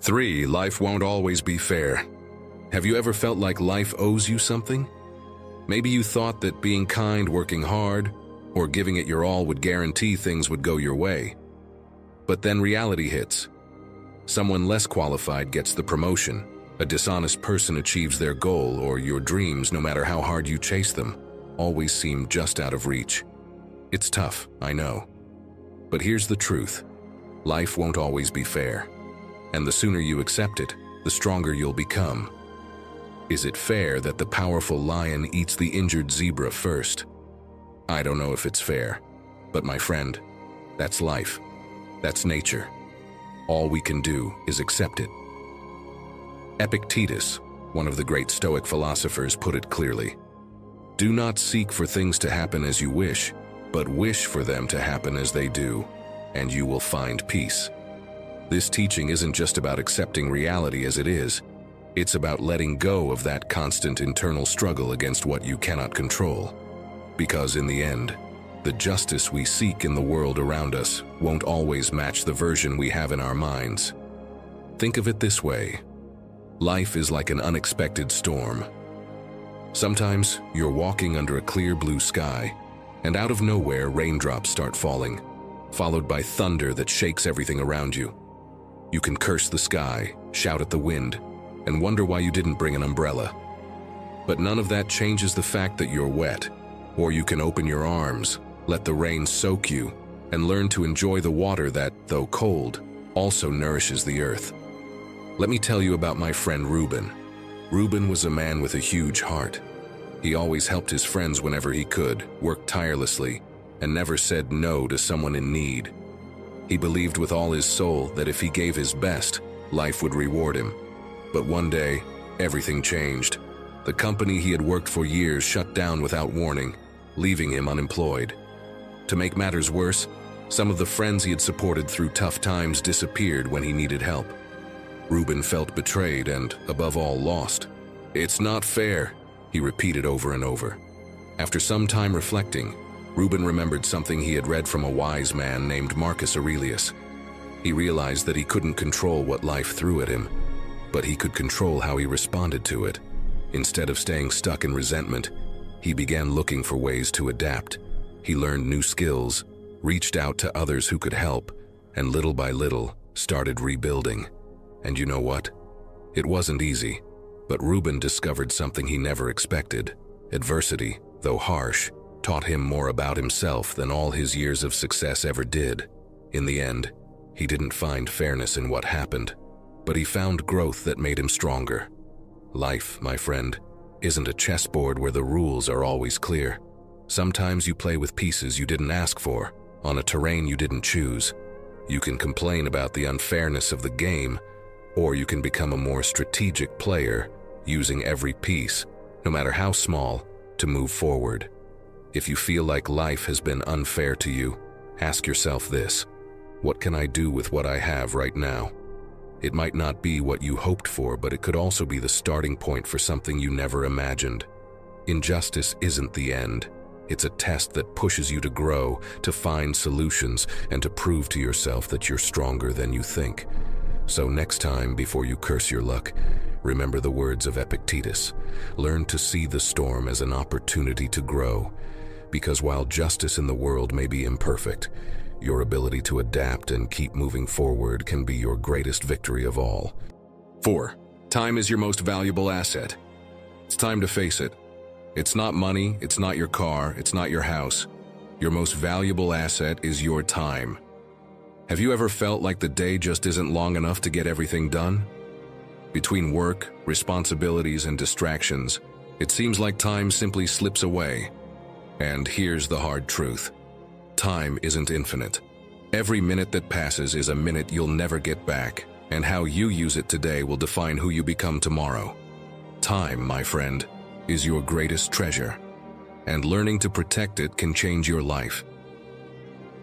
3. Life won't always be fair. Have you ever felt like life owes you something? Maybe you thought that being kind, working hard, or giving it your all would guarantee things would go your way. But then reality hits. Someone less qualified gets the promotion, a dishonest person achieves their goal, or your dreams, no matter how hard you chase them, always seem just out of reach. It's tough, I know. But here's the truth. Life won't always be fair. And the sooner you accept it, the stronger you'll become. Is it fair that the powerful lion eats the injured zebra first? I don't know if it's fair, but my friend, that's life. That's nature. All we can do is accept it. Epictetus, one of the great Stoic philosophers, put it clearly. Do not seek for things to happen as you wish, but wish for them to happen as they do, and you will find peace. This teaching isn't just about accepting reality as it is. It's about letting go of that constant internal struggle against what you cannot control. Because in the end, the justice we seek in the world around us won't always match the version we have in our minds. Think of it this way. Life is like an unexpected storm. Sometimes you're walking under a clear blue sky, and out of nowhere raindrops start falling, followed by thunder that shakes everything around you. You can curse the sky, shout at the wind, and wonder why you didn't bring an umbrella. But none of that changes the fact that you're wet. Or you can open your arms, let the rain soak you, and learn to enjoy the water that, though cold, also nourishes the earth. Let me tell you about my friend Reuben. Reuben was a man with a huge heart. He always helped his friends whenever he could, worked tirelessly, and never said no to someone in need. He believed with all his soul that if he gave his best, life would reward him. But one day, everything changed. The company he had worked for years shut down without warning, leaving him unemployed. To make matters worse, some of the friends he had supported through tough times disappeared when he needed help. Reuben felt betrayed and, above all, lost. "It's not fair," he repeated over and over. After some time reflecting, Reuben remembered something he had read from a wise man named Marcus Aurelius. He realized that he couldn't control what life threw at him, but he could control how he responded to it. Instead of staying stuck in resentment, he began looking for ways to adapt. He learned new skills, reached out to others who could help, and little by little started rebuilding. And you know what? It wasn't easy, but Reuben discovered something he never expected. Adversity, though harsh, taught him more about himself than all his years of success ever did. In the end, he didn't find fairness in what happened, but he found growth that made him stronger. Life, my friend, isn't a chessboard where the rules are always clear. Sometimes you play with pieces you didn't ask for, on a terrain you didn't choose. You can complain about the unfairness of the game, or you can become a more strategic player, using every piece, no matter how small, to move forward. If you feel like life has been unfair to you, ask yourself this: what can I do with what I have right now? It might not be what you hoped for, but it could also be the starting point for something you never imagined. Injustice isn't the end. It's a test that pushes you to grow, to find solutions, and to prove to yourself that you're stronger than you think. So next time, before you curse your luck, remember the words of Epictetus. Learn to see the storm as an opportunity to grow. Because while justice in the world may be imperfect, your ability to adapt and keep moving forward can be your greatest victory of all. 4. Time is your most valuable asset. It's time to face it. It's not money, it's not your car, it's not your house. Your most valuable asset is your time. Have you ever felt like the day just isn't long enough to get everything done? Between work, responsibilities, and distractions, it seems like time simply slips away. And here's the hard truth. Time isn't infinite. Every minute that passes is a minute you'll never get back, and how you use it today will define who you become tomorrow. Time, my friend, is your greatest treasure, and learning to protect it can change your life.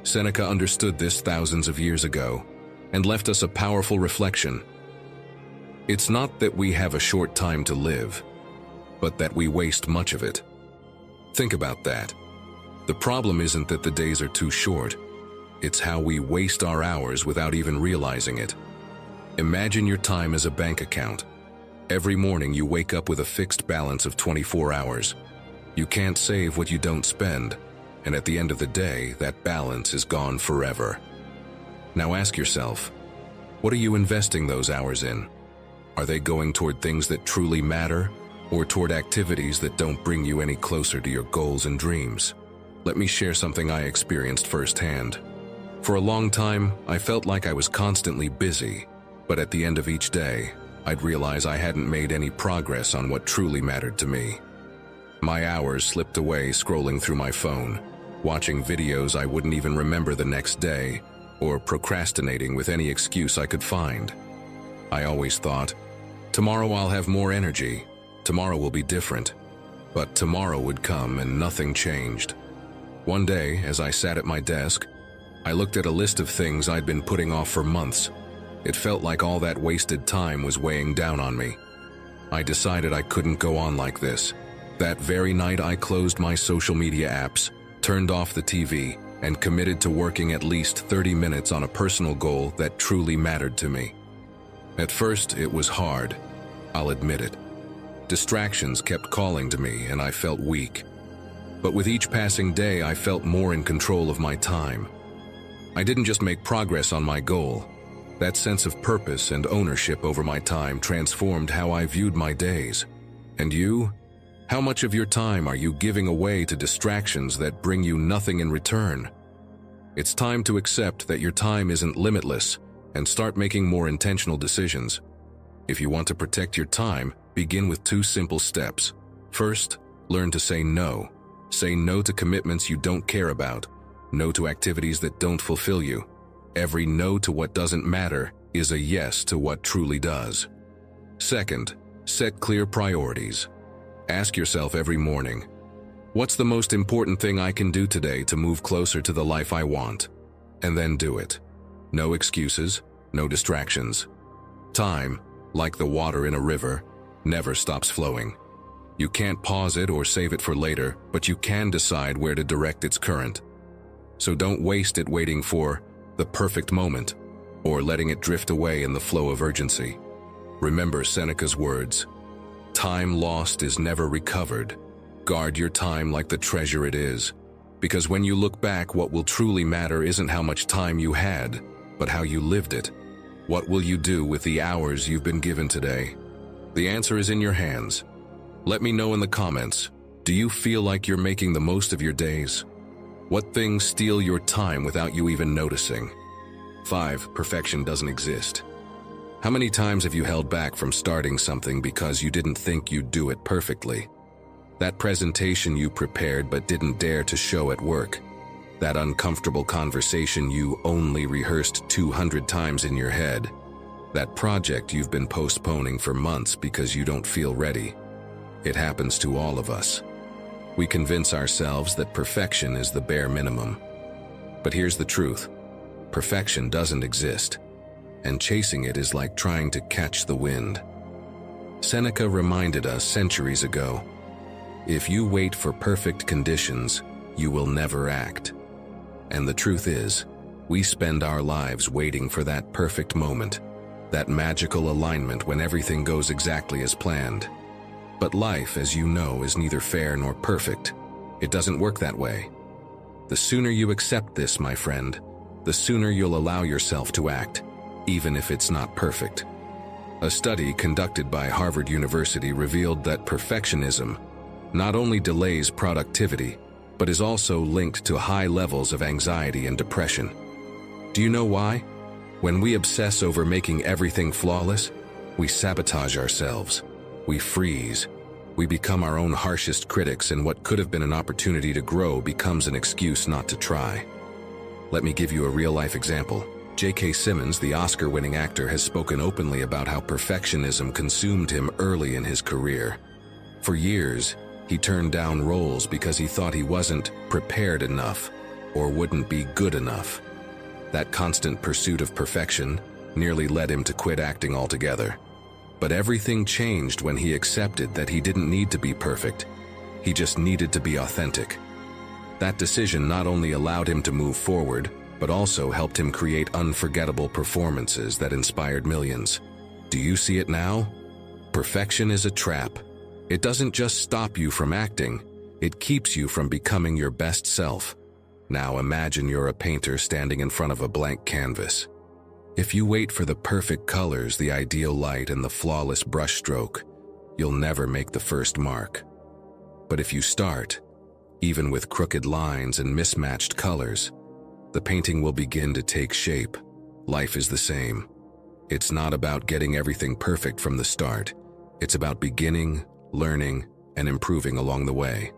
Seneca understood this thousands of years ago and left us a powerful reflection. It's not that we have a short time to live, but that we waste much of it. Think about that. The problem isn't that the days are too short. It's how we waste our hours without even realizing it. Imagine your time as a bank account. Every morning you wake up with a fixed balance of 24 hours. You can't save what you don't spend, and at the end of the day, that balance is gone forever. Now ask yourself, what are you investing those hours in? Are they going toward things that truly matter, or toward activities that don't bring you any closer to your goals and dreams? Let me share something I experienced firsthand. For a long time, I felt like I was constantly busy, but at the end of each day, I'd realize I hadn't made any progress on what truly mattered to me. My hours slipped away scrolling through my phone, watching videos I wouldn't even remember the next day, or procrastinating with any excuse I could find. I always thought, tomorrow I'll have more energy, tomorrow will be different. But tomorrow would come and nothing changed. One day, as I sat at my desk, I looked at a list of things I'd been putting off for months. It felt like all that wasted time was weighing down on me. I decided I couldn't go on like this. That very night I closed my social media apps, turned off the TV, and committed to working at least 30 minutes on a personal goal that truly mattered to me. At first, it was hard. I'll admit it. Distractions kept calling to me and I felt weak. But with each passing day, I felt more in control of my time. I didn't just make progress on my goal. That sense of purpose and ownership over my time transformed how I viewed my days. And you? How much of your time are you giving away to distractions that bring you nothing in return? It's time to accept that your time isn't limitless and start making more intentional decisions. If you want to protect your time, begin with 2 simple steps. First, learn to say no. Say no to commitments you don't care about. No to activities that don't fulfill you. Every no to what doesn't matter is a yes to what truly does. Second, set clear priorities. Ask yourself every morning, what's the most important thing I can do today to move closer to the life I want? And then do it. No excuses, no distractions. Time, like the water in a river, never stops flowing. You can't pause it or save it for later, but you can decide where to direct its current. So don't waste it waiting for the perfect moment, or letting it drift away in the flow of urgency. Remember Seneca's words, time lost is never recovered. Guard your time like the treasure it is, because when you look back, what will truly matter isn't how much time you had, but how you lived it. What will you do with the hours you've been given today? The answer is in your hands. Let me know in the comments, do you feel like you're making the most of your days? What things steal your time without you even noticing? 5. Perfection doesn't exist. How many times have you held back from starting something because you didn't think you'd do it perfectly? That presentation you prepared but didn't dare to show at work. That uncomfortable conversation you only rehearsed 200 times in your head. That project you've been postponing for months because you don't feel ready. It happens to all of us. We convince ourselves that perfection is the bare minimum. But here's the truth. Perfection doesn't exist, and chasing it is like trying to catch the wind. Seneca reminded us centuries ago, if you wait for perfect conditions, you will never act. And the truth is, we spend our lives waiting for that perfect moment, that magical alignment when everything goes exactly as planned. But life, as you know, is neither fair nor perfect. It doesn't work that way. The sooner you accept this, my friend, the sooner you'll allow yourself to act, even if it's not perfect. A study conducted by Harvard University revealed that perfectionism not only delays productivity, but is also linked to high levels of anxiety and depression. Do you know why? When we obsess over making everything flawless, we sabotage ourselves. We freeze. We become our own harshest critics, and what could have been an opportunity to grow becomes an excuse not to try. Let me give you a real-life example. J.K. Simmons, the Oscar-winning actor, has spoken openly about how perfectionism consumed him early in his career. For years, he turned down roles because he thought he wasn't prepared enough or wouldn't be good enough. That constant pursuit of perfection nearly led him to quit acting altogether. But everything changed when he accepted that he didn't need to be perfect. He just needed to be authentic. That decision not only allowed him to move forward, but also helped him create unforgettable performances that inspired millions. Do you see it now? Perfection is a trap. It doesn't just stop you from acting, it keeps you from becoming your best self. Now imagine you're a painter standing in front of a blank canvas. If you wait for the perfect colors, the ideal light, and the flawless brushstroke, you'll never make the first mark. But if you start, even with crooked lines and mismatched colors, the painting will begin to take shape. Life is the same. It's not about getting everything perfect from the start. It's about beginning, learning, and improving along the way.